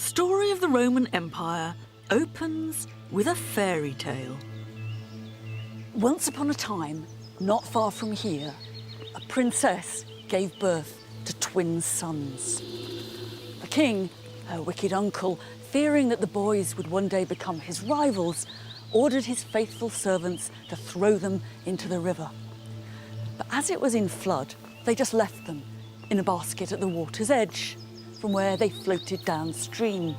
story of the Roman Empire opens with a fairy tale. Once upon a time, not far from here, a princess gave birth to twin sons. The king, her wicked uncle, fearing that the boys would one day become his rivals, ordered his faithful servants to throw them into the river. But as it was in flood, they just left them in a basket at the water's edge, from where they floated downstream.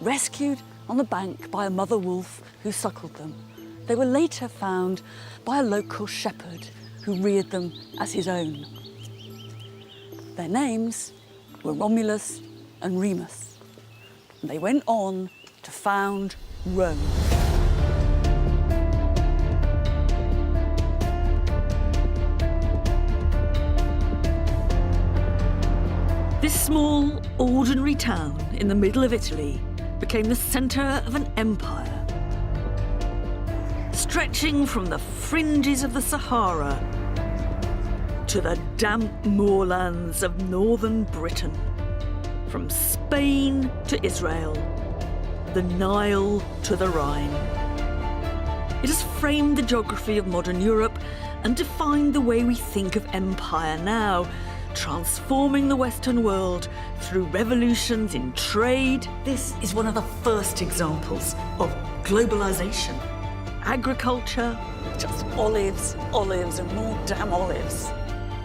Rescued on the bank by a mother wolf who suckled them, they were later found by a local shepherd who reared them as his own. Their names were Romulus and Remus, and they went on to found Rome. This small, ordinary town in the middle of Italy became the centre of an empire. Stretching from the fringes of the Sahara to the damp moorlands of northern Britain, from Spain to Israel, the Nile to the Rhine. It has framed the geography of modern Europe and defined the way we think of empire now, transforming the Western world through revolutions in trade. This is one of the first examples of globalization. Agriculture, Just olives, olives and more damn olives.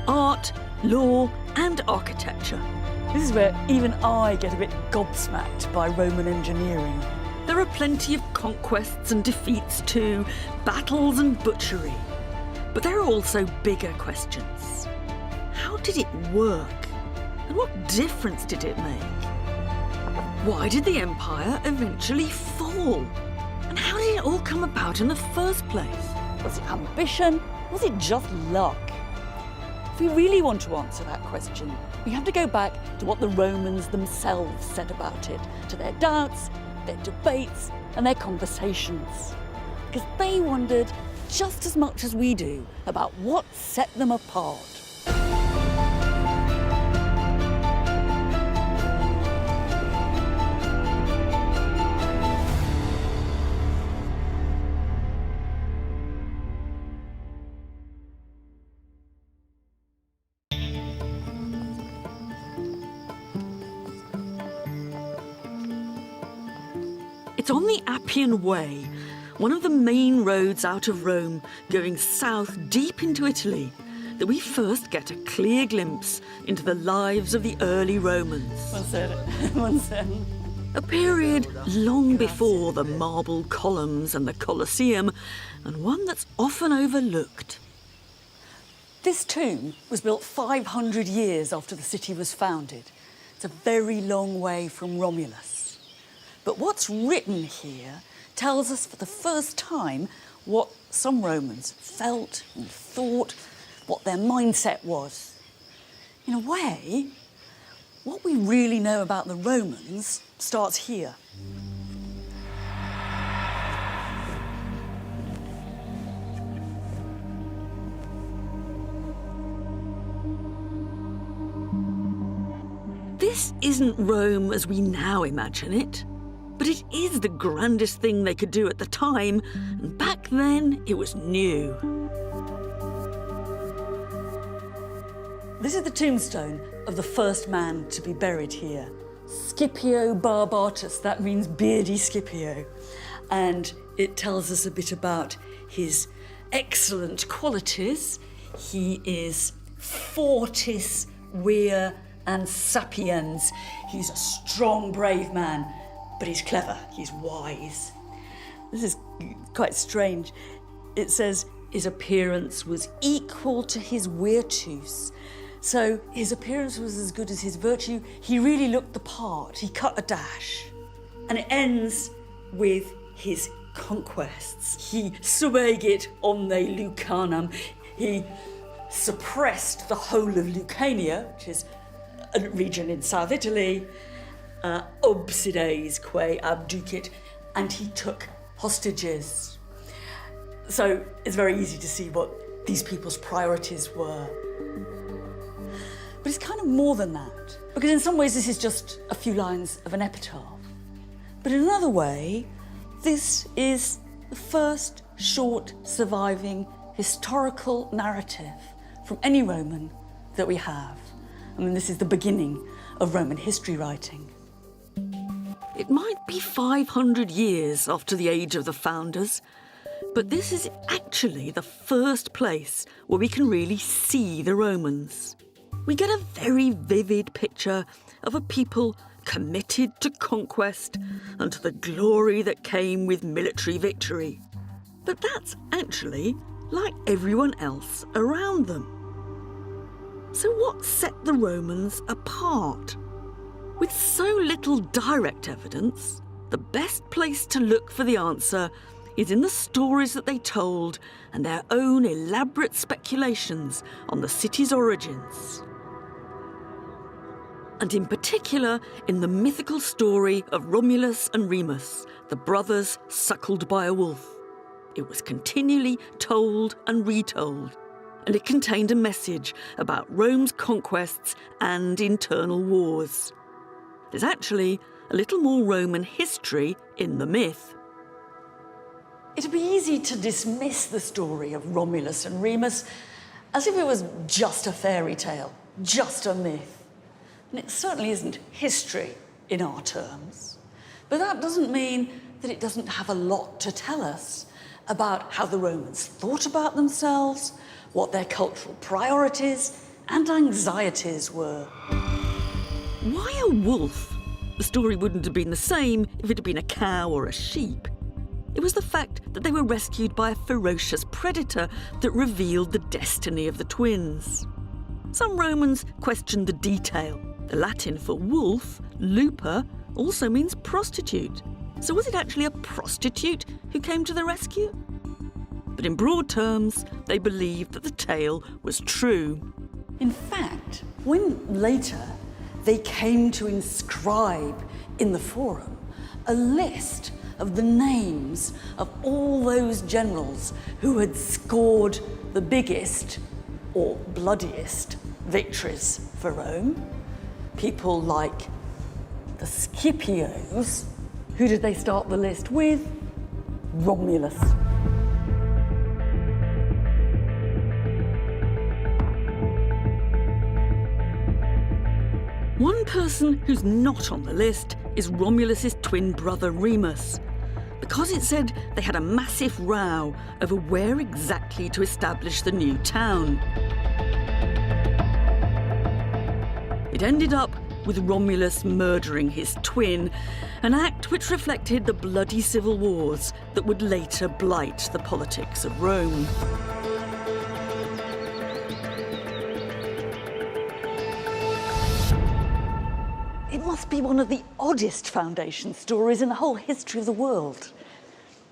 art, law and architecture. This is where even I get a bit gobsmacked by Roman engineering. There are plenty of conquests and defeats too, battles and butchery. But there are also bigger questions. How did it work? And what difference did it make? Why did the empire eventually fall? And how did it all come about in the first place? Was it ambition? Was it just luck? If we really want to answer that question, we have to go back to what the Romans themselves said about it, to their doubts, their debates, and their conversations. Because they wondered just as much as we do about what set them apart. It's on the Appian Way, one of the main roads out of Rome, going south deep into Italy, that we first get a clear glimpse into the lives of the early Romans. One second. A period long before the marble columns and the Colosseum, and one that's often overlooked. This tomb was built 500 years after the city was founded. It's a very long way from Romulus. But what's written here tells us for the first time what some Romans felt and thought, what their mindset was. In a way, what we really know about the Romans starts here. This isn't Rome as we now imagine it. But it is the grandest thing they could do at the time, and back then it was new. This is the tombstone of the first man to be buried here. Scipio Barbatus, that means beardy Scipio. And it tells us a bit about his excellent qualities. He is fortis, vir and sapiens. He's a strong, brave man. But he's clever, he's wise. This is quite strange. It says his appearance was equal to his virtus. So his appearance was as good as his virtue. He really looked the part. He cut a dash. And it ends with his conquests. He subegit omne Lucanam. He suppressed the whole of Lucania, which is a region in South Italy. Obsides quae abducit, and he took hostages. So it's very easy to see what these people's priorities were. But it's kind of more than that, because in some ways this is just a few lines of an epitaph. But in another way, this is the first short surviving historical narrative from any Roman that we have. I mean, this is the beginning of Roman history writing. It might be 500 years after the age of the founders, but this is actually the first place where we can really see the Romans. We get a very vivid picture of a people committed to conquest and to the glory that came with military victory. But that's actually like everyone else around them. So what set the Romans apart? With so little direct evidence, the best place to look for the answer is in the stories that they told and their own elaborate speculations on the city's origins. And in particular, in the mythical story of Romulus and Remus, the brothers suckled by a wolf. It was continually told and retold, and it contained a message about Rome's conquests and internal wars. There's actually a little more Roman history in the myth. It'd be easy to dismiss the story of Romulus and Remus as if it was just a fairy tale, just a myth. And it certainly isn't history in our terms. But that doesn't mean that it doesn't have a lot to tell us about how the Romans thought about themselves, what their cultural priorities and anxieties were. Why a wolf? The story wouldn't have been the same if it had been a cow or a sheep. It was the fact that they were rescued by a ferocious predator that revealed the destiny of the twins. Some Romans questioned the detail. The Latin for wolf, lupa, also means prostitute. So was it actually a prostitute who came to the rescue? But in broad terms, they believed that the tale was true. In fact, when later they came to inscribe in the Forum a list of the names of all those generals who had scored the biggest or bloodiest victories for Rome, people like the Scipios. Who did they start the list with? Romulus. One person who's not on the list is Romulus's twin brother Remus, because it said they had a massive row over where exactly to establish the new town. It ended up with Romulus murdering his twin, an act which reflected the bloody civil wars that would later blight the politics of Rome. It must be one of the oddest foundation stories in the whole history of the world.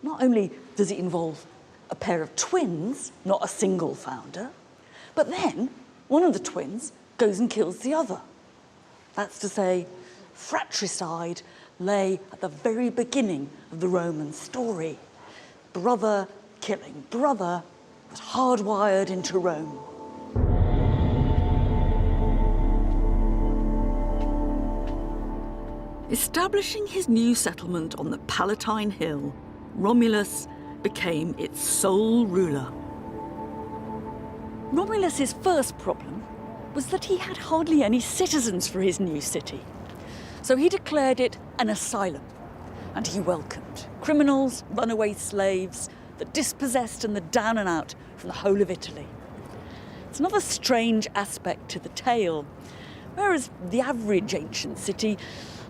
Not only does it involve a pair of twins, not a single founder, but then one of the twins goes and kills the other. That's to say, fratricide lay at the very beginning of the Roman story. Brother killing brother was hardwired into Rome. Establishing his new settlement on the Palatine Hill, Romulus became its sole ruler. Romulus's first problem was that he had hardly any citizens for his new city. So he declared it an asylum, and he welcomed criminals, runaway slaves, the dispossessed and the down and out from the whole of Italy. It's another strange aspect to the tale. Whereas the average ancient city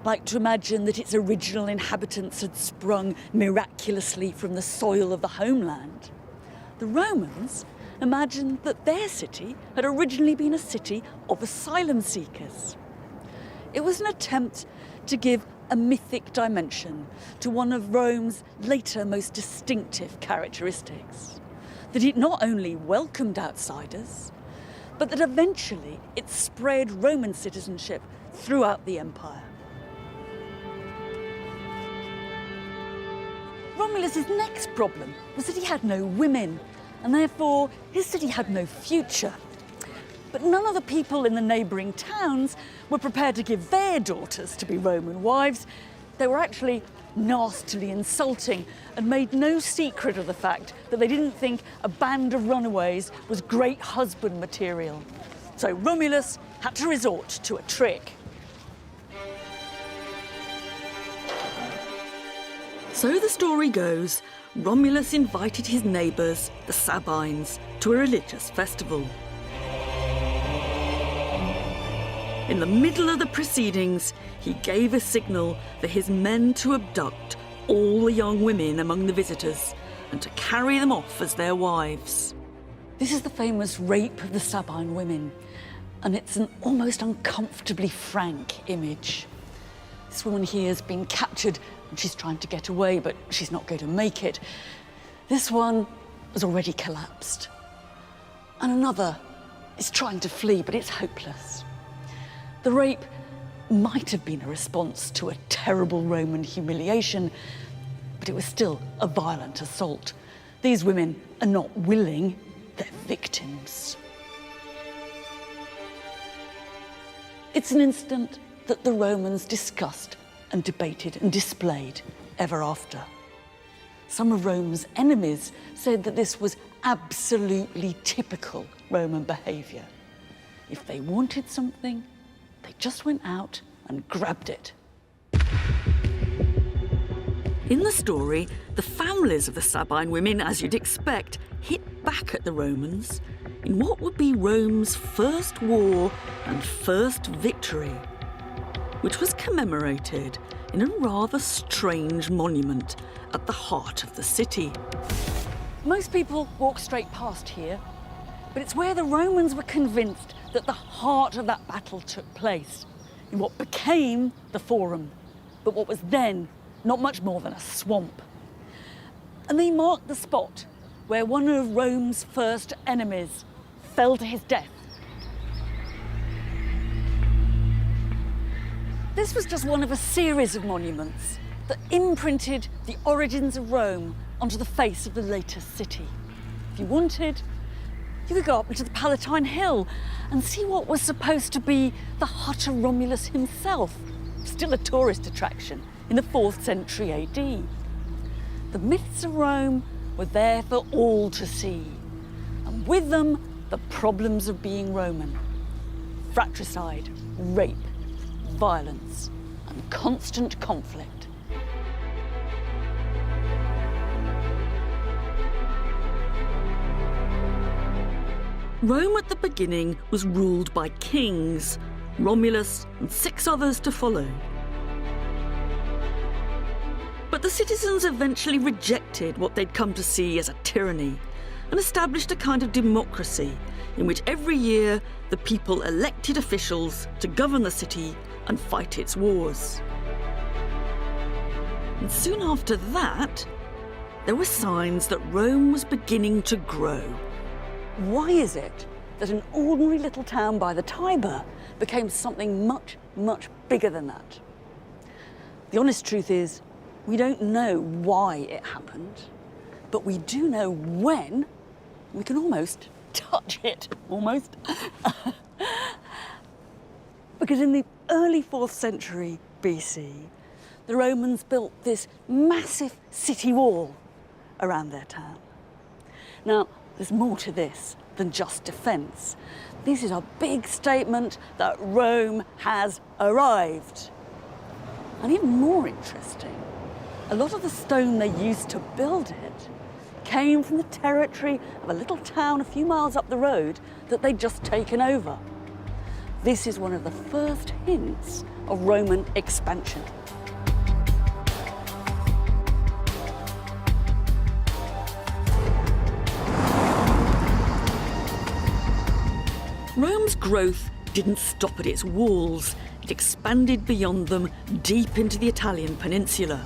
liked to imagine that its original inhabitants had sprung miraculously from the soil of the homeland, the Romans imagined that their city had originally been a city of asylum seekers. It was an attempt to give a mythic dimension to one of Rome's later most distinctive characteristics, that it not only welcomed outsiders, but that eventually it spread Roman citizenship throughout the empire. Romulus's next problem was that he had no women, and therefore his city had no future. But none of the people in the neighbouring towns were prepared to give their daughters to be Roman wives. They were actually nastily insulting and made no secret of the fact that they didn't think a band of runaways was great husband material. So Romulus had to resort to a trick. So the story goes, Romulus invited his neighbours, the Sabines, to a religious festival. In the middle of the proceedings, he gave a signal for his men to abduct all the young women among the visitors and to carry them off as their wives. This is the famous rape of the Sabine women, and it's an almost uncomfortably frank image. This woman here has been captured and she's trying to get away, but she's not going to make it. This one has already collapsed. And another is trying to flee, but it's hopeless. The rape might have been a response to a terrible Roman humiliation, but it was still a violent assault. These women are not willing, they're victims. It's an incident that the Romans discussed and debated and displayed ever after. Some of Rome's enemies said that this was absolutely typical Roman behaviour. If they wanted something, they just went out and grabbed it. In the story, the families of the Sabine women, as you'd expect, hit back at the Romans in what would be Rome's first war and first victory, which was commemorated in a rather strange monument at the heart of the city. Most people walk straight past here, but it's where the Romans were convinced that the heart of that battle took place, in what became the Forum, but what was then not much more than a swamp. And they marked the spot where one of Rome's first enemies fell to his death. This was just one of a series of monuments that imprinted the origins of Rome onto the face of the latest city. If you wanted, you could go up into the Palatine Hill and see what was supposed to be the hut of Romulus himself, still a tourist attraction in the 4th century AD. The myths of Rome were there for all to see, and with them, the problems of being Roman. Fratricide, rape, violence, and constant conflict. Rome at the beginning was ruled by kings, Romulus and 6 others to follow. But the citizens eventually rejected what they'd come to see as a tyranny and established a kind of democracy in which every year the people elected officials to govern the city and fight its wars. And soon after that, there were signs that Rome was beginning to grow. Why is it that an ordinary little town by the Tiber became something much, much bigger than that? The honest truth is, we don't know why it happened, but we do know when. We can almost touch it, almost. Because in the early 4th century BC, the Romans built this massive city wall around their town. Now, there's more to this than just defence. This is a big statement that Rome has arrived. And even more interesting, a lot of the stone they used to build it came from the territory of a little town a few miles up the road that they'd just taken over. This is one of the first hints of Roman expansion. Rome's growth didn't stop at its walls. It expanded beyond them, deep into the Italian peninsula.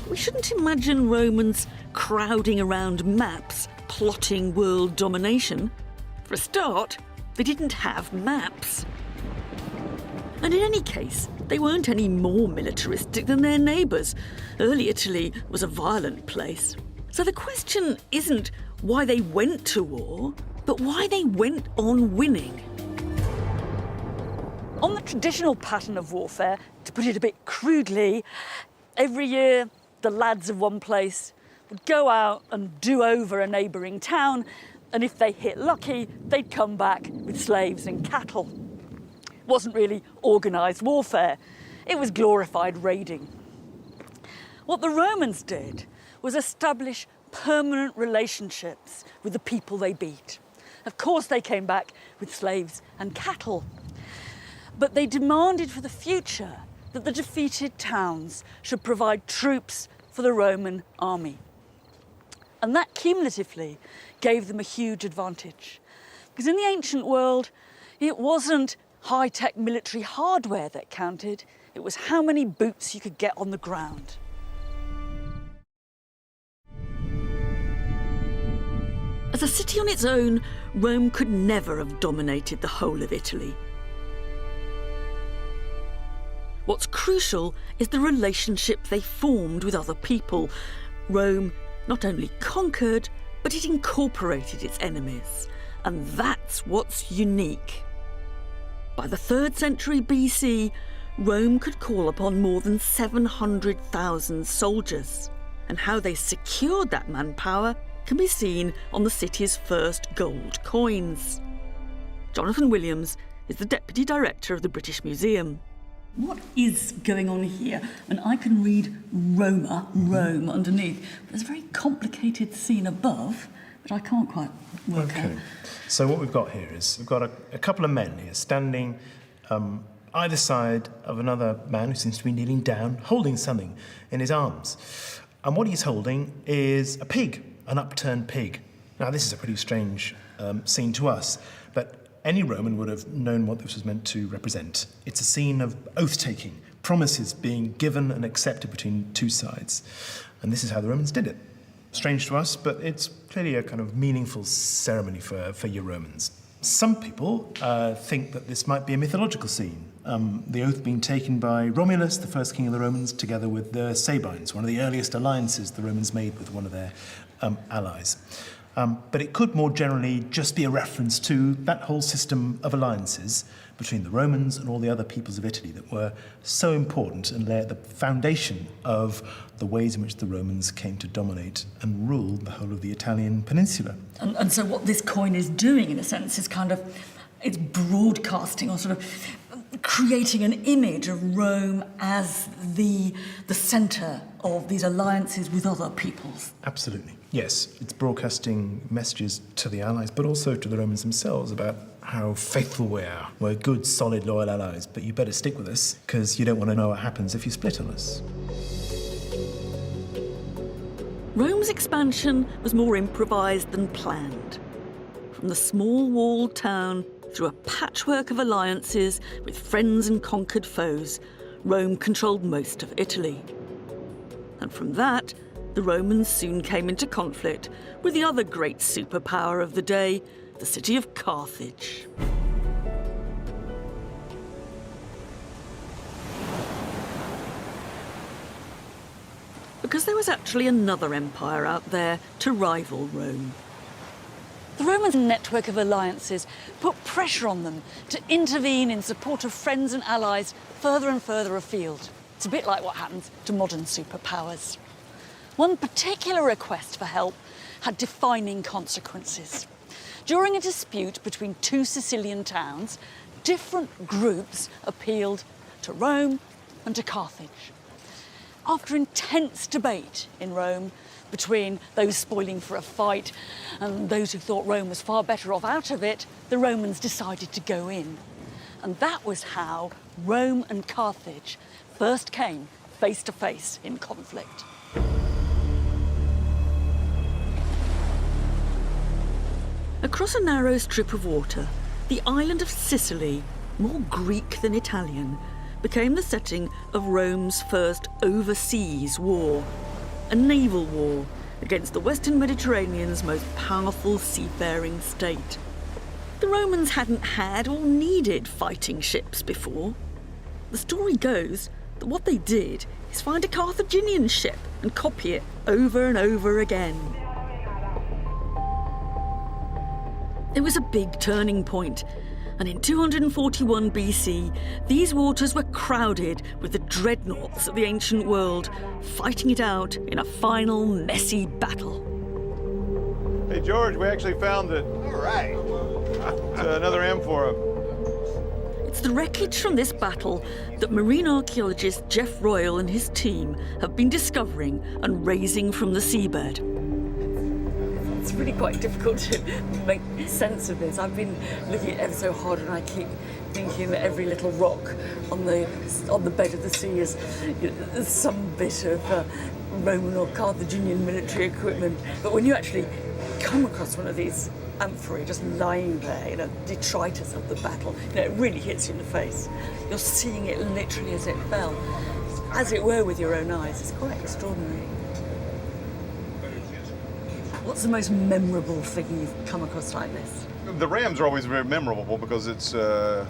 We shouldn't imagine Romans crowding around maps, plotting world domination. For a start, they didn't have maps. And in any case, they weren't any more militaristic than their neighbours. Early Italy was a violent place. So the question isn't why they went to war, but why they went on winning. On the traditional pattern of warfare, to put it a bit crudely, every year the lads of one place would go out and do over a neighbouring town, and if they hit lucky, they'd come back with slaves and cattle. It wasn't really organised warfare, it was glorified raiding. What the Romans did was establish permanent relationships with the people they beat. Of course they came back with slaves and cattle, but they demanded for the future that the defeated towns should provide troops for the Roman army. And that cumulatively gave them a huge advantage. Because in the ancient world, it wasn't high-tech military hardware that counted, it was how many boots you could get on the ground. As a city on its own, Rome could never have dominated the whole of Italy. What's crucial is the relationship they formed with other people. Rome not only conquered, but it incorporated its enemies. And that's what's unique. By the 3rd century BC, Rome could call upon more than 700,000 soldiers. And how they secured that manpower can be seen on the city's first gold coins. Jonathan Williams is the Deputy Director of the British Museum. What is going on here? And I can read Roma, Rome, underneath. There's a very complicated scene above, but I can't quite work out. So what we've got here is we've got a couple of men here standing either side of another man who seems to be kneeling down, holding something in his arms. And what he's holding is a pig, an upturned pig. Now, this is a pretty strange scene to us, but any Roman would have known what this was meant to represent. It's a scene of oath-taking, promises being given and accepted between two sides. And this is how the Romans did it. Strange to us, but it's clearly a kind of meaningful ceremony for your Romans. Some people think that this might be a mythological scene. The oath being taken by Romulus, the first king of the Romans, together with the Sabines, one of the earliest alliances the Romans made with one of their allies. But it could more generally just be a reference to that whole system of alliances between the Romans and all the other peoples of Italy that were so important and laid the foundation of the ways in which the Romans came to dominate and rule the whole of the Italian peninsula. And so what this coin is doing, in a sense, is it's broadcasting or sort of creating an image of Rome as the centre of these alliances with other peoples. Absolutely. Yes, it's broadcasting messages to the allies, but also to the Romans themselves about how faithful we are. We're good, solid, loyal allies, but you better stick with us because you don't want to know what happens if you split on us. Rome's expansion was more improvised than planned. From the small walled town through a patchwork of alliances with friends and conquered foes, Rome controlled most of Italy. And from that, the Romans soon came into conflict with the other great superpower of the day, the city of Carthage. Because there was actually another empire out there to rival Rome. The Romans' network of alliances put pressure on them to intervene in support of friends and allies further and further afield. It's a bit like what happens to modern superpowers. One particular request for help had defining consequences. During a dispute between two Sicilian towns, different groups appealed to Rome and to Carthage. After intense debate in Rome between those spoiling for a fight and those who thought Rome was far better off out of it, the Romans decided to go in. And that was how Rome and Carthage first came face to face in conflict. Across a narrow strip of water, the island of Sicily, more Greek than Italian, became the setting of Rome's first overseas war, a naval war against the Western Mediterranean's most powerful seafaring state. The Romans hadn't had or needed fighting ships before. The story goes that what they did is find a Carthaginian ship and copy it over and over again. It was a big turning point, And in 241 BC, these waters were crowded with the dreadnoughts of the ancient world, fighting it out in a final messy battle. Hey, George, we actually found it. All right. It's another amphora. It's the wreckage from this battle that marine archaeologist Jeff Royal and his team have been discovering and raising from the seabed. It's really quite difficult to make sense of this. I've been looking at it ever so hard, and I keep thinking that every little rock on the bed of the sea is some bit of Roman or Carthaginian military equipment. But when you actually come across one of these amphorae just lying there, detritus of the battle, it really hits you in the face. You're seeing it literally as it fell, as it were with your own eyes. It's quite extraordinary. What's the most memorable thing you've come across like this? The rams are always very memorable because it's a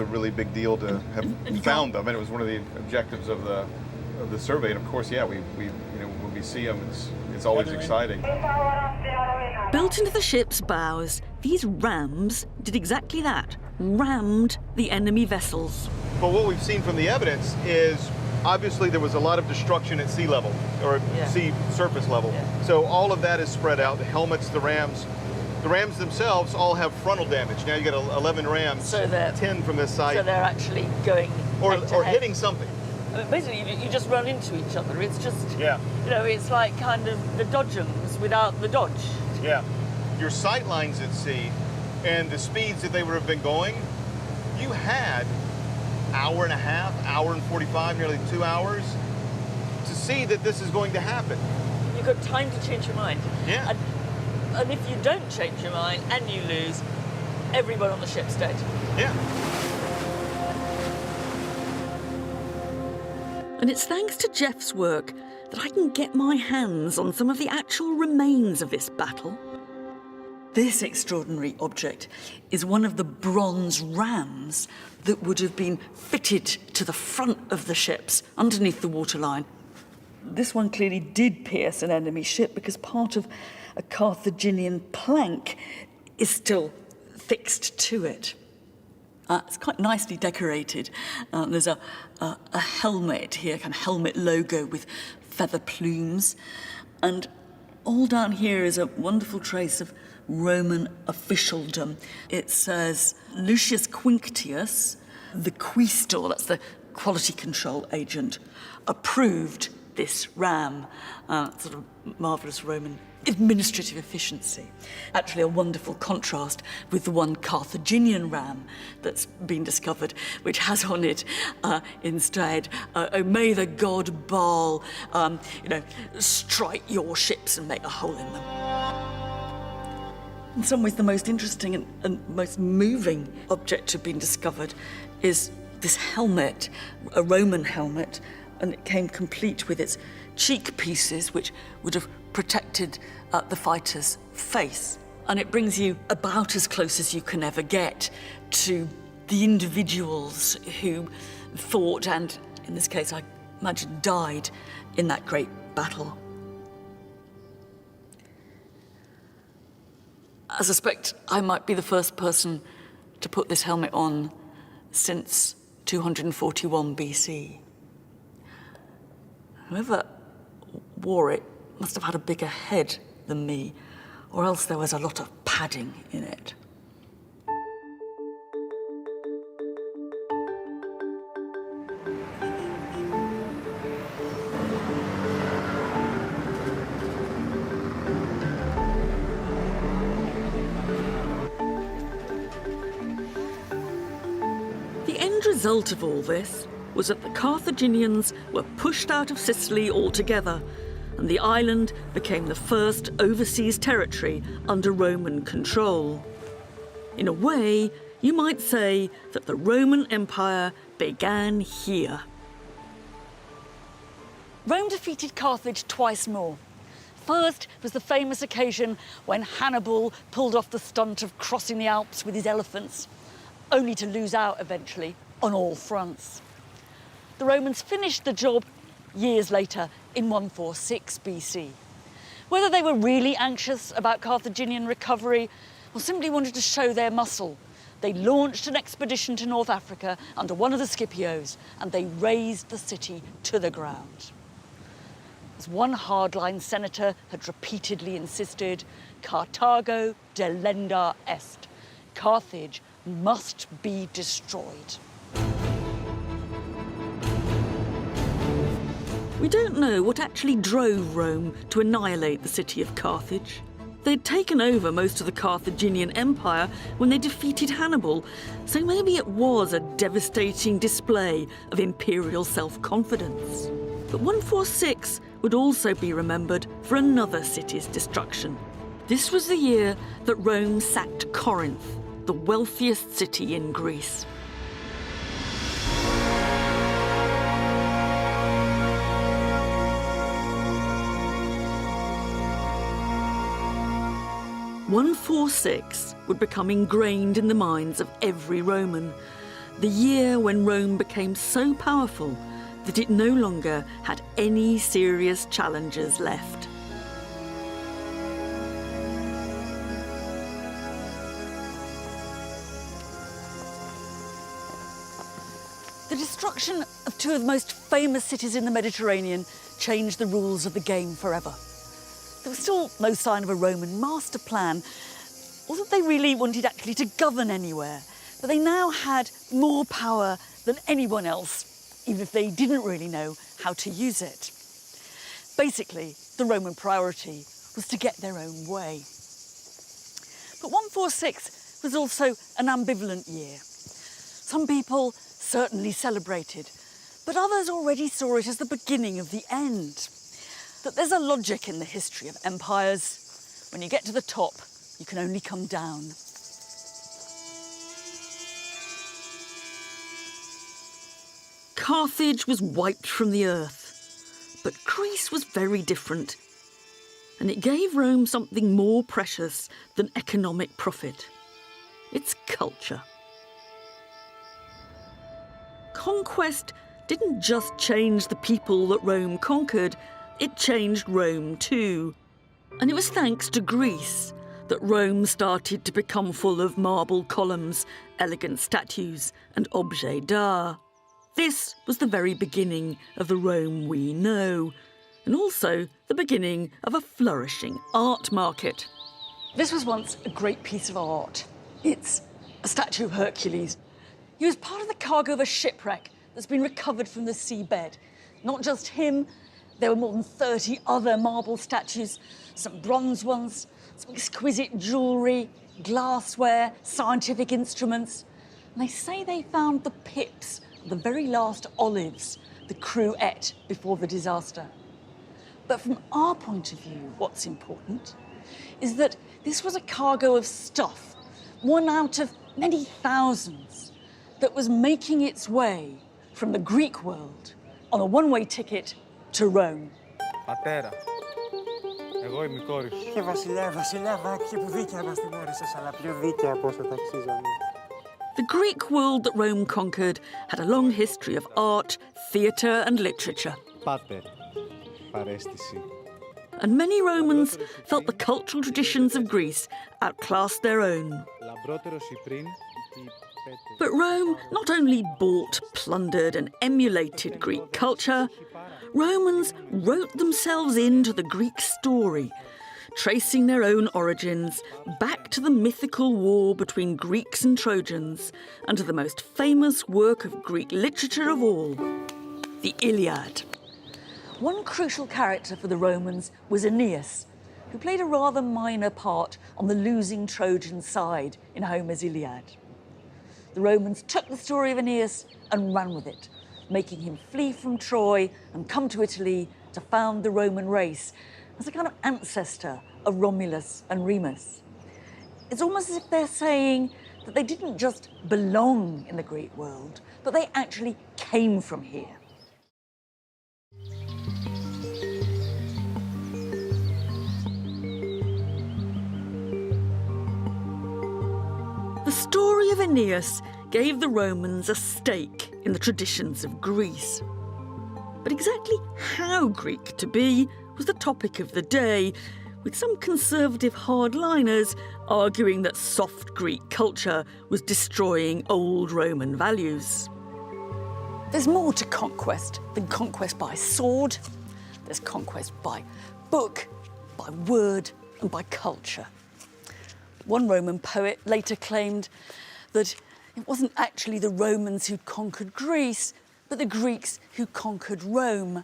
really big deal to have found them, and it was one of the objectives of the survey. And of course, yeah, we when we see them, it's always exciting. Built into the ship's bows, these rams did exactly that, rammed the enemy vessels. But what we've seen from the evidence is obviously there was a lot of destruction at sea level, or sea surface level. Yeah. So all of that is spread out. The helmets, the rams themselves all have frontal damage. Now you got 11 rams, So they're- 10 from this side, So they're actually going or head-to-head. hitting something. I mean, basically, you just run into each other. It's just, Yeah. it's like kind of the dodgems without the dodge. Yeah. Your sight lines at sea and the speeds that they would have been going, you had hour and a half, hour and 45, nearly 2 hours to see that this is going to happen. You've got time to change your mind. Yeah. And if you don't change your mind and you lose, everyone on the ship's dead. Yeah. And it's thanks to Jeff's work that I can get my hands on some of the actual remains of this battle. This extraordinary object is one of the bronze rams that would have been fitted to the front of the ships underneath the waterline. This one clearly did pierce an enemy ship because part of a Carthaginian plank is still fixed to it. It's quite nicely decorated. There's a helmet here, kind of helmet logo with feather plumes. And all down here is a wonderful trace of Roman officialdom. It says Lucius Quinctius, the quaestor, that's the quality control agent, approved this ram. Sort of marvellous Roman administrative efficiency. Actually a wonderful contrast with the one Carthaginian ram that's been discovered, which has on it instead, oh, may the god Baal, strike your ships and make a hole in them. In some ways, the most interesting and most moving object to have been discovered is this helmet, a Roman helmet, and it came complete with its cheek pieces, which would have protected the fighter's face. And it brings you about as close as you can ever get to the individuals who fought and, in this case, I imagine, died in that great battle. I suspect I might be the first person to put this helmet on since 241 BC. Whoever wore it must have had a bigger head than me, or else there was a lot of padding in it. The end result of all this was that the Carthaginians were pushed out of Sicily altogether, and the island became the first overseas territory under Roman control. In a way, you might say that the Roman Empire began here. Rome defeated Carthage twice more. First was the famous occasion when Hannibal pulled off the stunt of crossing the Alps with his elephants, only to lose out eventually on all fronts. The Romans finished the job years later in 146 BC. Whether they were really anxious about Carthaginian recovery or simply wanted to show their muscle, They launched an expedition to North Africa under one of the Scipios, and they razed the city to the ground. As one hardline senator had repeatedly insisted, Carthago delenda est. Carthage must be destroyed. We don't know what actually drove Rome to annihilate the city of Carthage. They'd taken over most of the Carthaginian Empire when they defeated Hannibal, so maybe it was a devastating display of imperial self-confidence. But 146 would also be remembered for another city's destruction. This was the year that Rome sacked Corinth, the wealthiest city in Greece. "146 would become ingrained in the minds of every Roman, the year when Rome became so powerful that it no longer had any serious challengers left. The destruction of two of the most famous cities in the Mediterranean changed the rules of the game forever. There was still no sign of a Roman master plan, or that they really wanted actually to govern anywhere. But they now had more power than anyone else, even if they didn't really know how to use it. Basically, the Roman priority was to get their own way. But 146 was also an ambivalent year. Some people certainly celebrated, but others already saw it as the beginning of the end. That there's a logic in the history of empires. When you get to the top, you can only come down. Carthage was wiped from the earth, but Greece was very different, and it gave Rome something more precious than economic profit: its culture. Conquest didn't just change the people that Rome conquered, it changed Rome too. And it was thanks to Greece that Rome started to become full of marble columns, elegant statues, and objets d'art. This was the very beginning of the Rome we know, and also the beginning of a flourishing art market. This was once a great piece of art. It's a statue of Hercules. He was part of the cargo of a shipwreck that's been recovered from the seabed. Not just him, there were more than 30 other marble statues, some bronze ones, some exquisite jewellery, glassware, scientific instruments. And they say they found the pips of the very last olives the crew ate before the disaster. But from our point of view, what's important is that this was a cargo of stuff, one out of many thousands, that was making its way from the Greek world on a one-way ticket to Rome. Πατέρα, εγώ είμαι η κόρη σου. Και βασιλεύα, και που δίκαια μας τιμώρησες, αλλά πιο δίκαια από όσο ταξίζαμε. The Greek world that Rome conquered had a long history of art, theatre and literature. Πάτερ, παρέστηση. And many Romans felt the cultural traditions of Greece outclassed their own. Λαμπρότερος ή πριν, But Rome not only bought, plundered and emulated Greek culture, Romans wrote themselves into the Greek story, tracing their own origins back to the mythical war between Greeks and Trojans and to the most famous work of Greek literature of all, the Iliad. One crucial character for the Romans was Aeneas, who played a rather minor part on the losing Trojan side in Homer's Iliad. The Romans took the story of Aeneas and ran with it, making him flee from Troy and come to Italy to found the Roman race as a kind of ancestor of Romulus and Remus. It's almost as if they're saying that they didn't just belong in the Greek world, but they actually came from here. The story of Aeneas gave the Romans a stake in the traditions of Greece. But exactly how Greek to be was the topic of the day, with some conservative hardliners arguing that soft Greek culture was destroying old Roman values. There's more to conquest than conquest by sword. There's conquest by book, by word, and by culture. One Roman poet later claimed that it wasn't actually the Romans who conquered Greece, but the Greeks who conquered Rome.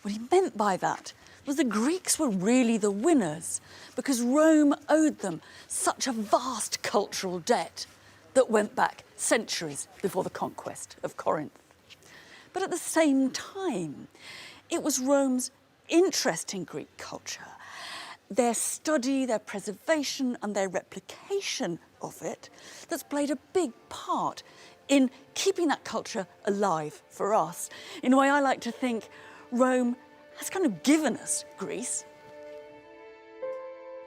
What he meant by that was the Greeks were really the winners because Rome owed them such a vast cultural debt that went back centuries before the conquest of Corinth. But at the same time, it was Rome's interest in Greek culture, their study, their preservation and their replication of it that's played a big part in keeping that culture alive for us. In a way, I like to think Rome has kind of given us Greece.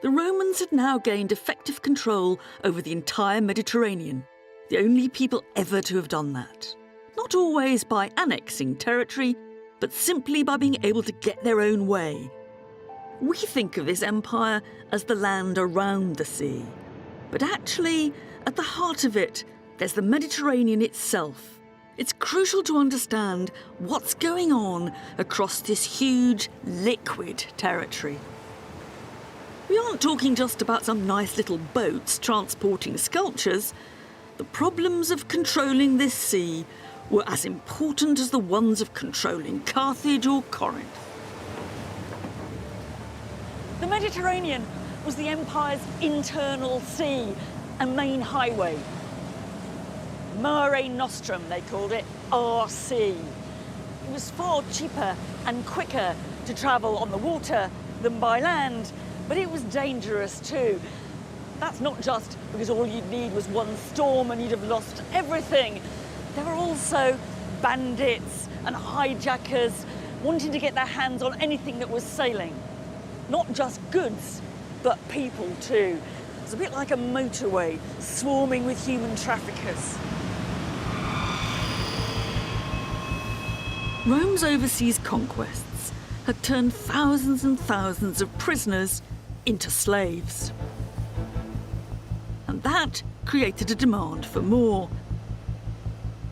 The Romans had now gained effective control over the entire Mediterranean, the only people ever to have done that. Not always by annexing territory, but simply by being able to get their own way. We think of this empire as the land around the sea, but actually, at the heart of it, there's the Mediterranean itself. It's crucial to understand what's going on across this huge, liquid territory. We aren't talking just about some nice little boats transporting sculptures. The problems of controlling this sea were as important as the ones of controlling Carthage or Corinth. The Mediterranean was the empire's internal sea and main highway. Mare Nostrum, they called it, RC. It was far cheaper and quicker to travel on the water than by land, but it was dangerous too. That's not just because all you'd need was one storm and you'd have lost everything. There were also bandits and hijackers wanting to get their hands on anything that was sailing. Not just goods, but people too. It's a bit like a motorway swarming with human traffickers. Rome's overseas conquests had turned thousands and thousands of prisoners into slaves. And that created a demand for more.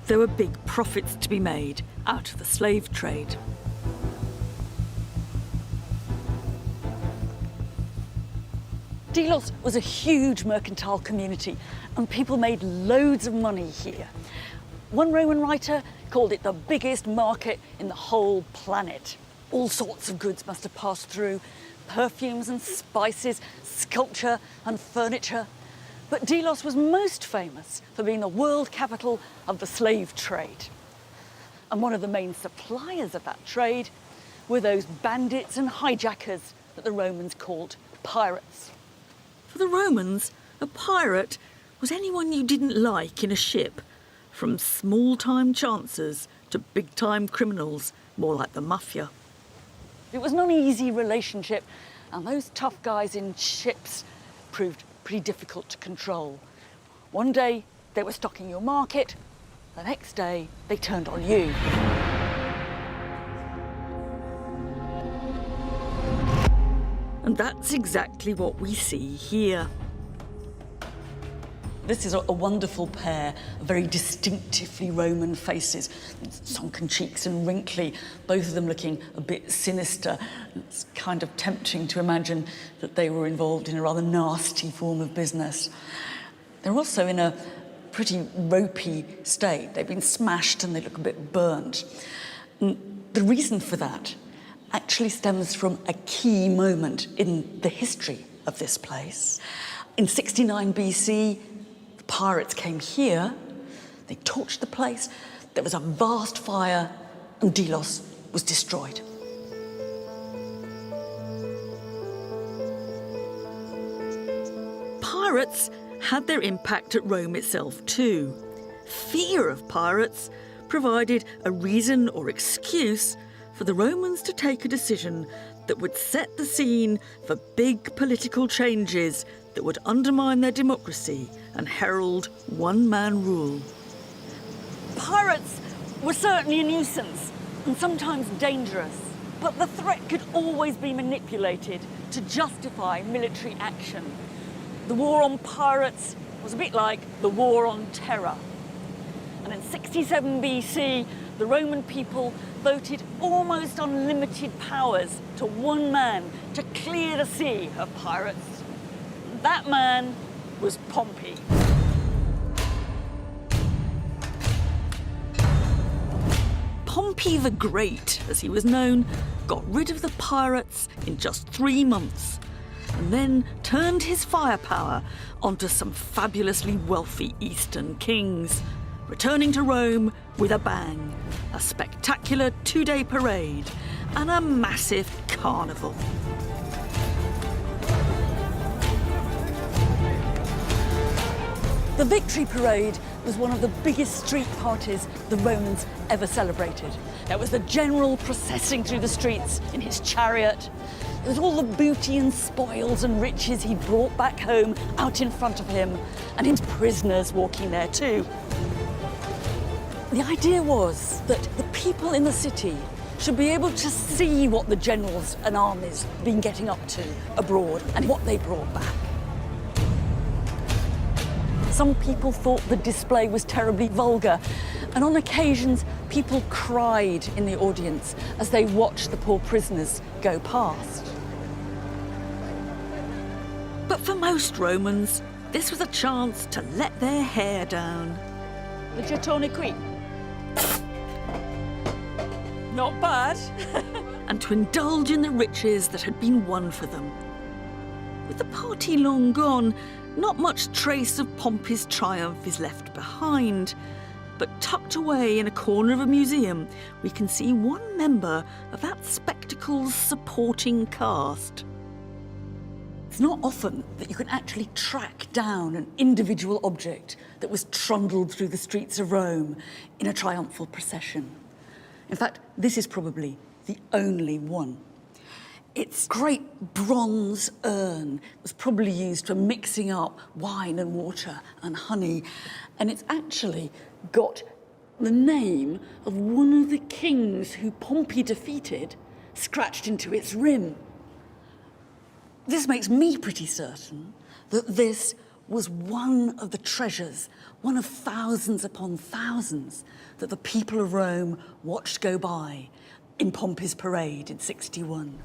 There were big profits to be made out of the slave trade. Delos was a huge mercantile community and people made loads of money here. One Roman writer called it the biggest market in the whole planet. All sorts of goods must have passed through, perfumes and spices, sculpture and furniture. But Delos was most famous for being the world capital of the slave trade. And one of the main suppliers of that trade were those bandits and hijackers that the Romans called pirates. For the Romans, a pirate was anyone you didn't like in a ship, from small-time chancers to big-time criminals, more like the mafia. It was not an easy relationship, and those tough guys in ships proved pretty difficult to control. One day, they were stocking your market. The next day, they turned on you. And that's exactly what we see here. This is a wonderful pair of very distinctively Roman faces, sunken cheeks and wrinkly, both of them looking a bit sinister. It's kind of tempting to imagine that they were involved in a rather nasty form of business. They're also in a pretty ropey state. They've been smashed and they look a bit burnt. And the reason for that actually stems from a key moment in the history of this place. In 69 BC, the pirates came here, they torched the place, there was a vast fire, and Delos was destroyed. Pirates had their impact at Rome itself too. Fear of pirates provided a reason or excuse for the Romans to take a decision that would set the scene for big political changes that would undermine their democracy and herald one-man rule. Pirates were certainly a nuisance and sometimes dangerous. But the threat could always be manipulated to justify military action. The war on pirates was a bit like the war on terror. And in 67 BC, the Roman people voted almost unlimited powers to one man to clear the sea of pirates. That man was Pompey. Pompey the Great, as he was known, got rid of the pirates in just 3 months and then turned his firepower onto some fabulously wealthy Eastern kings, returning to Rome with a bang, a spectacular 2-day parade and a massive carnival. The Victory Parade was one of the biggest street parties the Romans ever celebrated. There was the general processing through the streets in his chariot. There was all the booty and spoils and riches he'd brought back home out in front of him, and his prisoners walking there too. The idea was that the people in the city should be able to see what the generals and armies had been getting up to abroad and what they brought back. Some people thought the display was terribly vulgar, and on occasions people cried in the audience as they watched the poor prisoners go past. But for most Romans, this was a chance to let their hair down. The Gettone qui. Not bad. And to indulge in the riches that had been won for them. With the party long gone, not much trace of Pompey's triumph is left behind. But tucked away in a corner of a museum, we can see one member of that spectacle's supporting cast. It's not often that you can actually track down an individual object that was trundled through the streets of Rome in a triumphal procession. In fact, this is probably the only one. Its great bronze urn was probably used for mixing up wine and water and honey, and it's actually got the name of one of the kings who Pompey defeated scratched into its rim. This makes me pretty certain that this was one of the treasures, one of thousands upon thousands that the people of Rome watched go by in Pompey's parade in 61.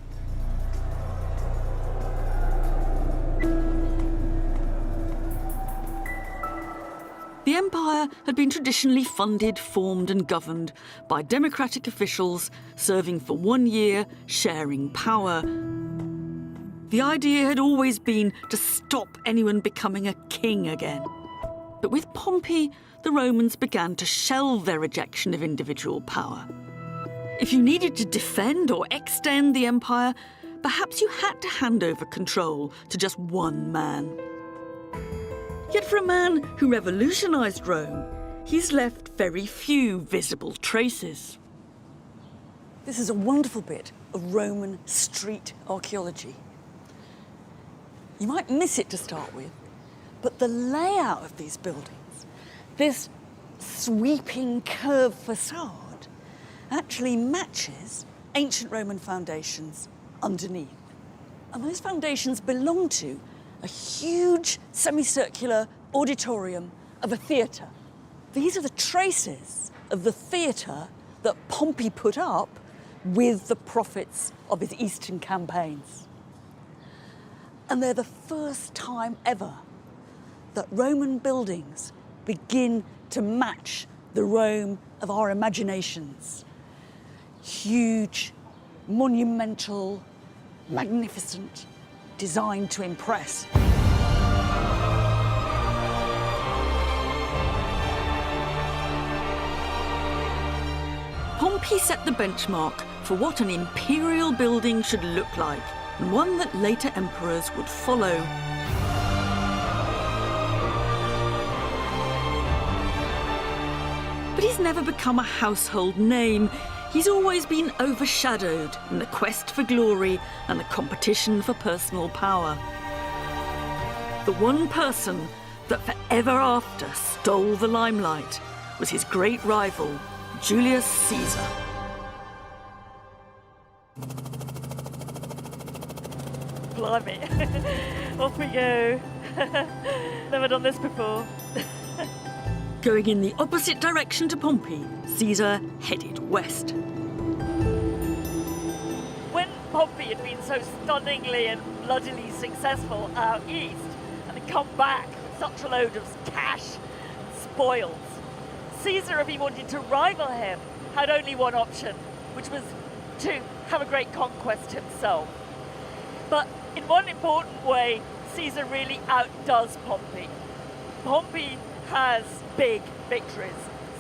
The empire had been traditionally funded, formed and governed by democratic officials serving for 1 year, sharing power. The idea had always been to stop anyone becoming a king again. But with Pompey, the Romans began to shelve their rejection of individual power. If you needed to defend or extend the empire, perhaps you had to hand over control to just one man. Yet for a man who revolutionised Rome, he's left very few visible traces. This is a wonderful bit of Roman street archaeology. You might miss it to start with, but the layout of these buildings, this sweeping curved facade, actually matches ancient Roman foundations underneath. And those foundations belong to a huge semicircular auditorium of a theatre. These are the traces of the theatre that Pompey put up with the profits of his eastern campaigns. And they're the first time ever that Roman buildings begin to match the Rome of our imaginations. Huge, monumental, magnificent, designed to impress. Pompey set the benchmark for what an imperial building should look like, and one that later emperors would follow. But he's never become a household name. He's always been overshadowed in the quest for glory and the competition for personal power. The one person that forever after stole the limelight was his great rival, Julius Caesar. Blimey. Off we go. Never done this before. Going in the opposite direction to Pompey, Caesar headed west. When Pompey had been so stunningly and bloodily successful out east, and had come back with such a load of cash and spoils, Caesar, if he wanted to rival him, had only one option, which was to have a great conquest himself. But in one important way, Caesar really outdoes Pompey. Pompey has big victories.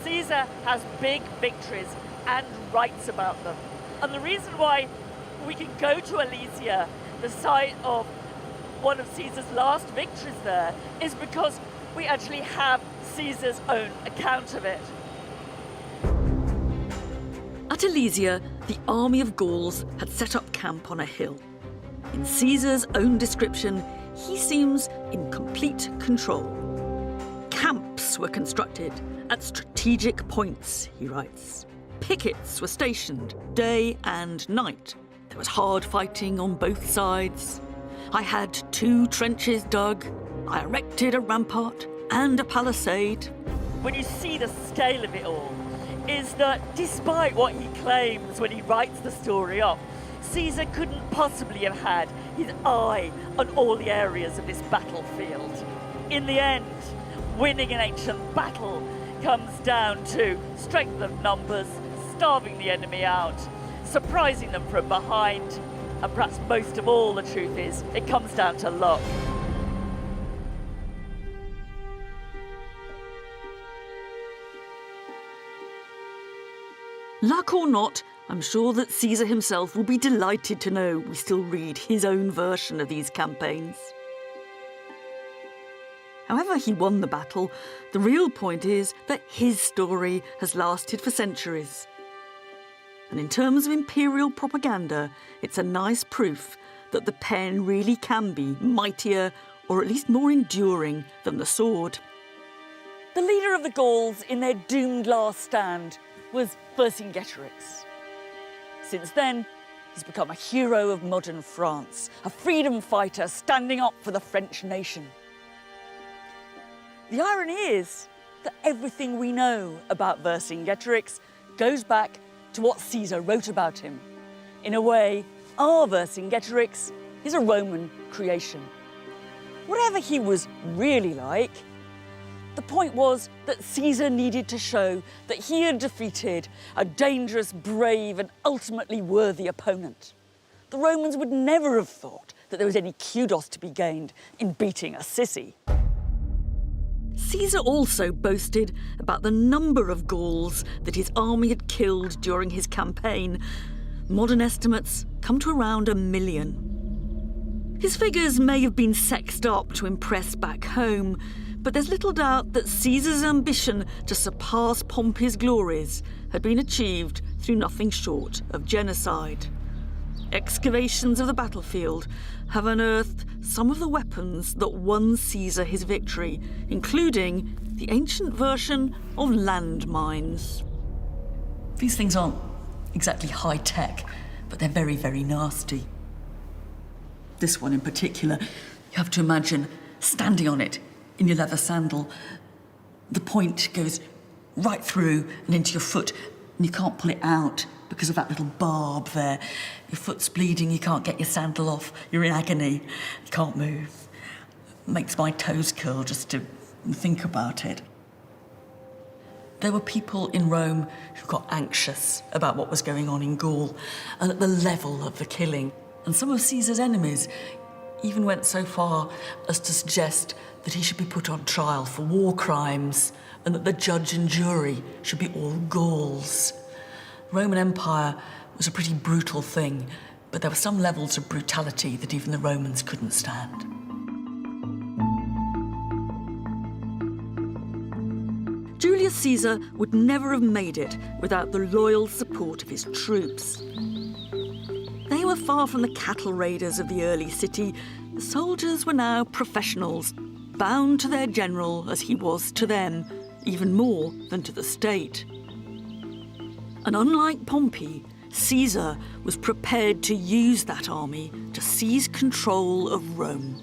Caesar has big victories and writes about them. And the reason why we can go to Alesia, the site of one of Caesar's last victories there, is because we actually have Caesar's own account of it. At Alesia, the army of Gauls had set up camp on a hill. In Caesar's own description, he seems in complete control. Camps were constructed at strategic points, he writes. Pickets were stationed day and night. There was hard fighting on both sides. I had 2 trenches dug. I erected a rampart and a palisade. When you see the scale of it all, is that despite what he claims when he writes the story off, Caesar couldn't possibly have had his eye on all the areas of this battlefield. In the end, winning an ancient battle comes down to strength of numbers, starving the enemy out, surprising them from behind, and perhaps most of all, the truth is, it comes down to luck. Luck or not, I'm sure that Caesar himself will be delighted to know we still read his own version of these campaigns. However he won the battle, the real point is that his story has lasted for centuries. And in terms of imperial propaganda, it's a nice proof that the pen really can be mightier, or at least more enduring, than the sword. The leader of the Gauls in their doomed last stand was Vercingetorix. Since then, he's become a hero of modern France, a freedom fighter standing up for the French nation. The irony is that everything we know about Vercingetorix goes back to what Caesar wrote about him. In a way, our Vercingetorix is a Roman creation. Whatever he was really like, the point was that Caesar needed to show that he had defeated a dangerous, brave, and ultimately worthy opponent. The Romans would never have thought that there was any kudos to be gained in beating a sissy. Caesar also boasted about the number of Gauls that his army had killed during his campaign. Modern estimates come to around 1 million. His figures may have been sexed up to impress back home, but there's little doubt that Caesar's ambition to surpass Pompey's glories had been achieved through nothing short of genocide. Excavations of the battlefield have unearthed some of the weapons that won Caesar his victory, including the ancient version of landmines. These things aren't exactly high-tech, but they're very, very nasty. This one in particular, you have to imagine standing on it in your leather sandal. The point goes right through and into your foot, and you can't pull it out because of that little barb there. Your foot's bleeding, you can't get your sandal off, you're in agony, you can't move. It makes my toes curl just to think about it. There were people in Rome who got anxious about what was going on in Gaul and at the level of the killing. And some of Caesar's enemies even went so far as to suggest that he should be put on trial for war crimes and that the judge and jury should be all Gauls. The Roman Empire was a pretty brutal thing, but there were some levels of brutality that even the Romans couldn't stand. Julius Caesar would never have made it without the loyal support of his troops. They were far from the cattle raiders of the early city. The soldiers were now professionals, bound to their general as he was to them, even more than to the state. And unlike Pompey, Caesar was prepared to use that army to seize control of Rome.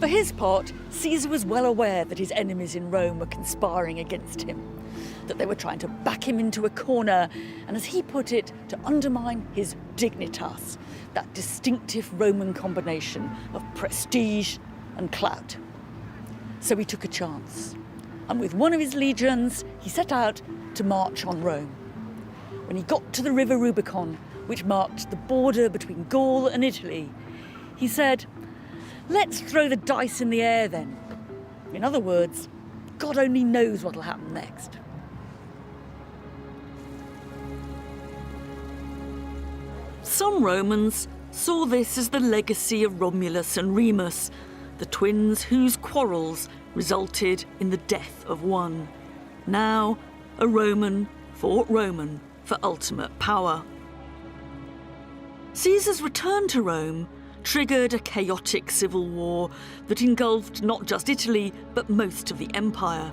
For his part, Caesar was well aware that his enemies in Rome were conspiring against him, that they were trying to back him into a corner, and as he put it, to undermine his dignitas, that distinctive Roman combination of prestige and clout. So he took a chance, and with one of his legions, he set out to march on Rome. When he got to the river Rubicon, which marked the border between Gaul and Italy, he said, "Let's throw the dice in the air then." In other words, God only knows what'll happen next. Some Romans saw this as the legacy of Romulus and Remus, the twins whose quarrels resulted in the death of one. Now, a Roman fought Roman for ultimate power. Caesar's return to Rome triggered a chaotic civil war that engulfed not just Italy, but most of the empire.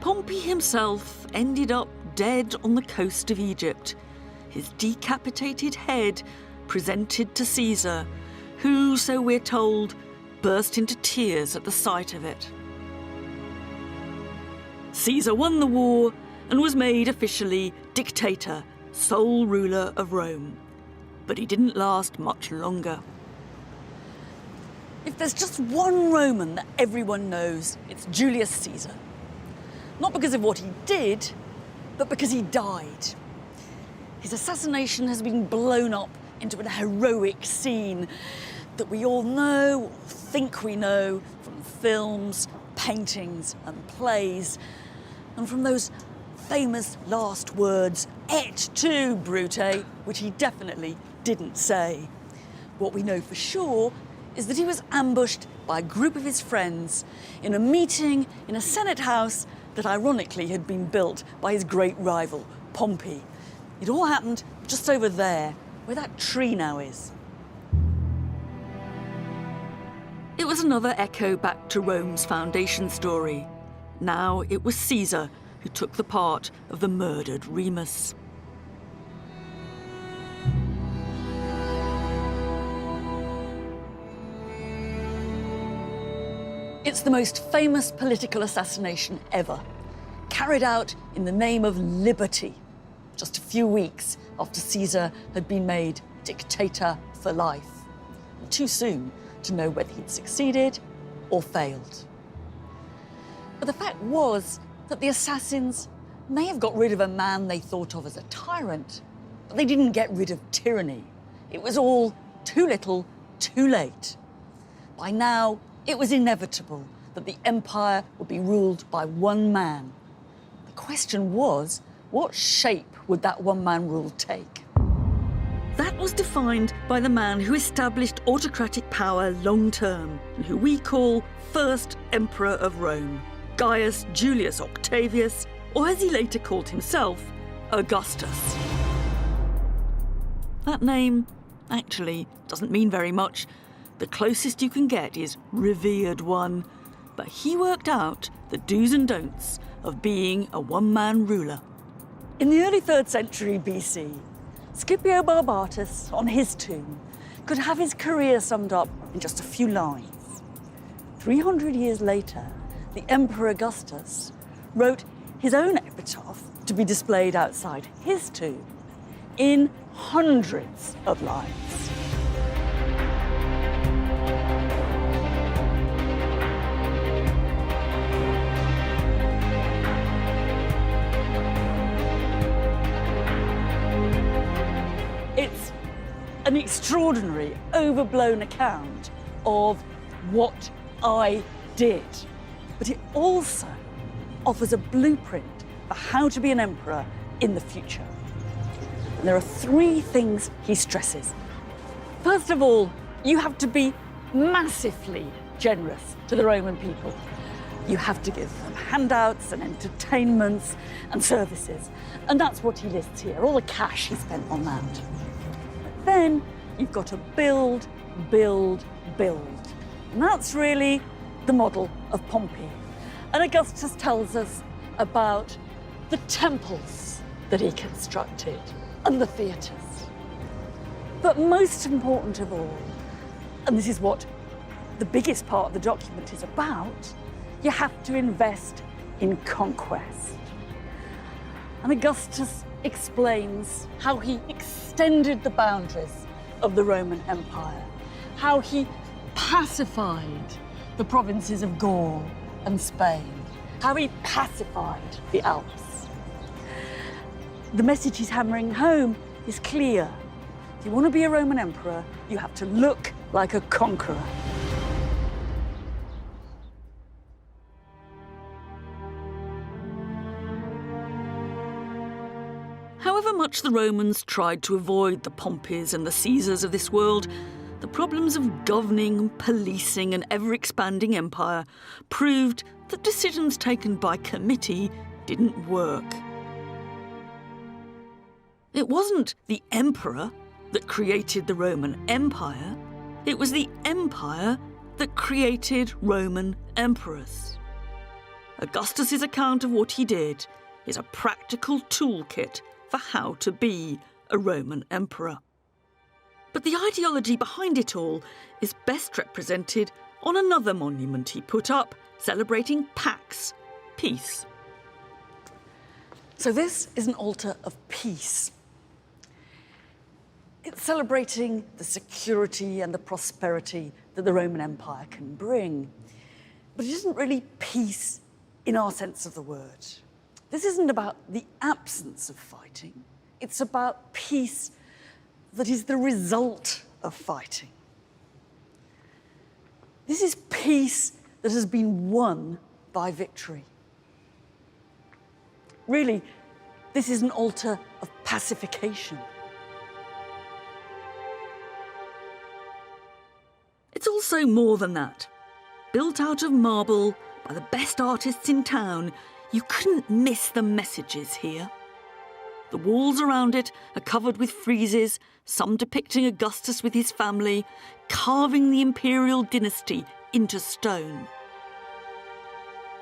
Pompey himself ended up dead on the coast of Egypt, his decapitated head presented to Caesar, who, so we're told, burst into tears at the sight of it. Caesar won the war and was made officially dictator, sole ruler of Rome. But he didn't last much longer. If there's just one Roman that everyone knows, it's Julius Caesar. Not because of what he did, but because he died. His assassination has been blown up into a heroic scene that we all know, or think we know, from films, paintings and plays, and from those famous last words, "Et tu, Brute," which he definitely didn't say. What we know for sure is that he was ambushed by a group of his friends in a meeting in a Senate house that ironically had been built by his great rival, Pompey. It all happened just over there, where that tree now is. It was another echo back to Rome's foundation story. Now it was Caesar who took the part of the murdered Remus. It's the most famous political assassination ever, carried out in the name of liberty, just a few weeks after Caesar had been made dictator for life. Too soon to know whether he'd succeeded or failed. But the fact was that the assassins may have got rid of a man they thought of as a tyrant, but they didn't get rid of tyranny. It was all too little, too late. By now, it was inevitable that the empire would be ruled by one man. The question was, what shape would that one-man rule take? That was defined by the man who established autocratic power long-term, and who we call First Emperor of Rome, Gaius Julius Octavius, or as he later called himself, Augustus. That name actually doesn't mean very much. The closest you can get is revered one, but he worked out the do's and don'ts of being a one-man ruler. In the early 3rd century BC, Scipio Barbatus, on his tomb, could have his career summed up in just a few lines. 300 years later, the Emperor Augustus wrote his own epitaph to be displayed outside his tomb in hundreds of lines. It's an extraordinary, overblown account of what I did. But it also offers a blueprint for how to be an emperor in the future. And there are 3 things he stresses. First of all, you have to be massively generous to the Roman people. You have to give them handouts and entertainments and services. And that's what he lists here, all the cash he spent on that. But then you've got to build, build, build. And that's really the model of Pompey. And Augustus tells us about the temples that he constructed and the theatres. But most important of all, and this is what the biggest part of the document is about, you have to invest in conquest. And Augustus explains how he extended the boundaries of the Roman Empire, how he pacified the provinces of Gaul and Spain, how he pacified the Alps. The message he's hammering home is clear. If you want to be a Roman emperor, you have to look like a conqueror. However much the Romans tried to avoid the Pompeys and the Caesars of this world, the problems of governing, policing an ever-expanding empire proved that decisions taken by committee didn't work. It wasn't the emperor that created the Roman Empire, it was the empire that created Roman emperors. Augustus's account of what he did is a practical toolkit for how to be a Roman emperor. But the ideology behind it all is best represented on another monument he put up celebrating Pax, peace. So this is an altar of peace. It's celebrating the security and the prosperity that the Roman Empire can bring. But it isn't really peace in our sense of the word. This isn't about the absence of fighting. It's about peace that is the result of fighting. This is peace that has been won by victory. Really, this is an altar of pacification. It's also more than that. Built out of marble by the best artists in town, you couldn't miss the messages here. The walls around it are covered with friezes, some depicting Augustus with his family, carving the imperial dynasty into stone.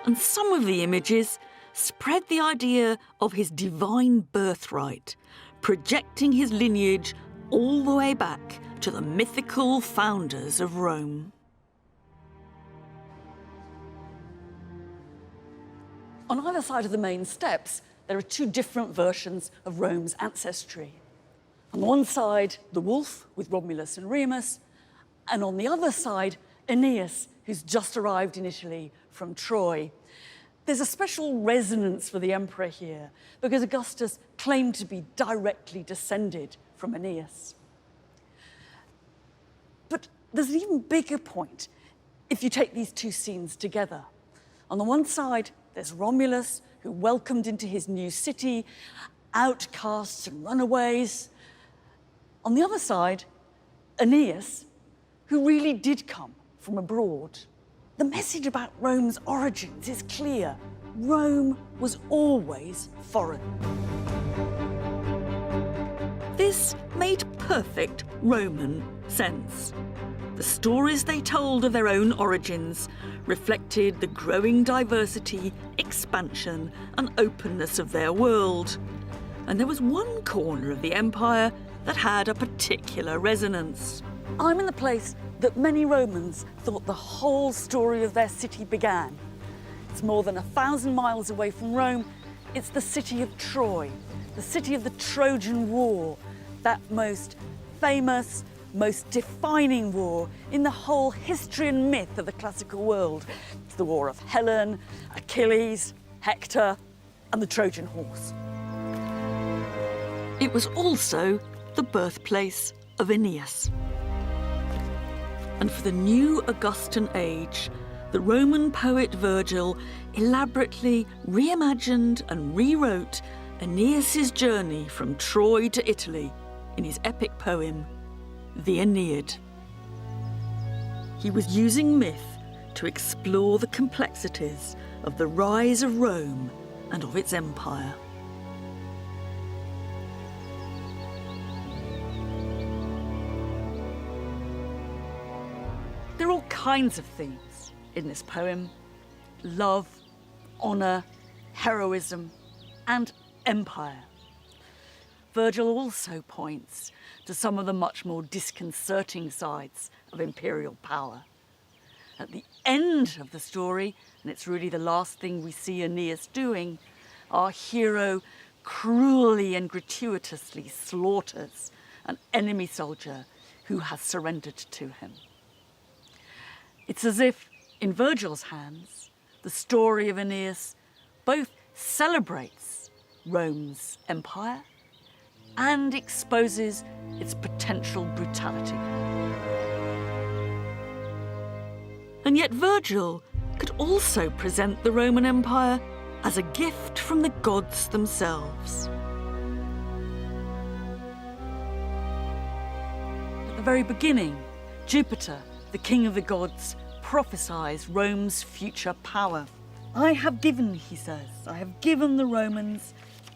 And some of the images spread the idea of his divine birthright, projecting his lineage all the way back to the mythical founders of Rome. On either side of the main steps, there are two different versions of Rome's ancestry. On one side, the wolf with Romulus and Remus, and on the other side, Aeneas, who's just arrived in Italy from Troy. There's a special resonance for the emperor here because Augustus claimed to be directly descended from Aeneas. But there's an even bigger point if you take these two scenes together. On the one side, there's Romulus, who welcomed into his new city outcasts and runaways. On the other side, Aeneas, who really did come from abroad. The message about Rome's origins is clear. Rome was always foreign. This made perfect Roman sense. The stories they told of their own origins reflected the growing diversity, expansion, and openness of their world. And there was one corner of the empire that had a particular resonance. I'm in the place that many Romans thought the whole story of their city began. It's more than 1,000 miles away from Rome. It's the city of Troy, the city of the Trojan War, that most famous, most defining war in the whole history and myth of the classical world. It's the war of Helen, Achilles, Hector, and the Trojan horse. It was also the birthplace of Aeneas. And for the new Augustan age, the Roman poet Virgil elaborately reimagined and rewrote Aeneas's journey from Troy to Italy in his epic poem, The Aeneid. He was using myth to explore the complexities of the rise of Rome and of its empire. There are all kinds of themes in this poem: love, honour, heroism, and empire. Virgil also points to some of the much more disconcerting sides of imperial power. At the end of the story, and it's really the last thing we see Aeneas doing, our hero cruelly and gratuitously slaughters an enemy soldier who has surrendered to him. It's as if, in Virgil's hands, the story of Aeneas both celebrates Rome's empire and exposes its potential brutality. And yet Virgil could also present the Roman Empire as a gift from the gods themselves. At the very beginning, Jupiter, the king of the gods, prophesies Rome's future power. I have given, he says, I have given the Romans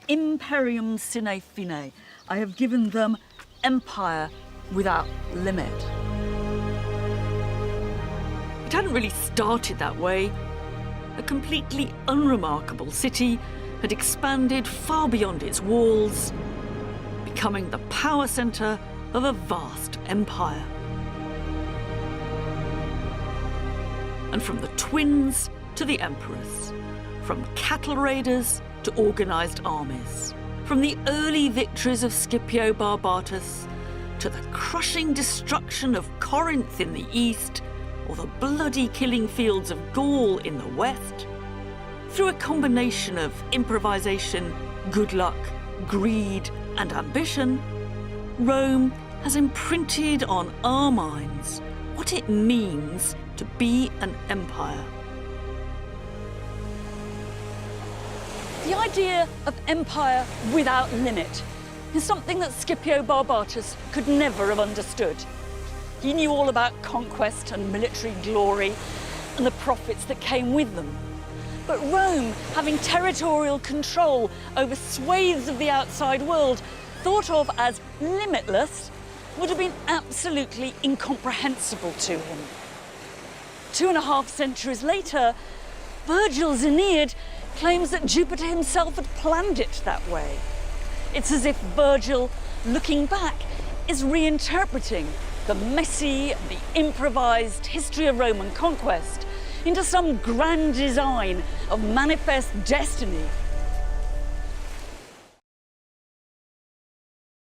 imperium sine fine. I have given them empire without limit. It hadn't really started that way. A completely unremarkable city had expanded far beyond its walls, becoming the power centre of a vast empire. And from the twins to the emperors, from cattle raiders to organised armies, from the early victories of Scipio Barbatus to the crushing destruction of Corinth in the east, or the bloody killing fields of Gaul in the west, through a combination of improvisation, good luck, greed, and ambition, Rome has imprinted on our minds what it means to be an empire. The idea of empire without limit is something that Scipio Barbatus could never have understood. He knew all about conquest and military glory and the profits that came with them. But Rome, having territorial control over swathes of the outside world, thought of as limitless, would have been absolutely incomprehensible to him. 2.5 centuries later, Virgil's Aeneid claims that Jupiter himself had planned it that way. It's as if Virgil, looking back, is reinterpreting the messy, the improvised history of Roman conquest into some grand design of manifest destiny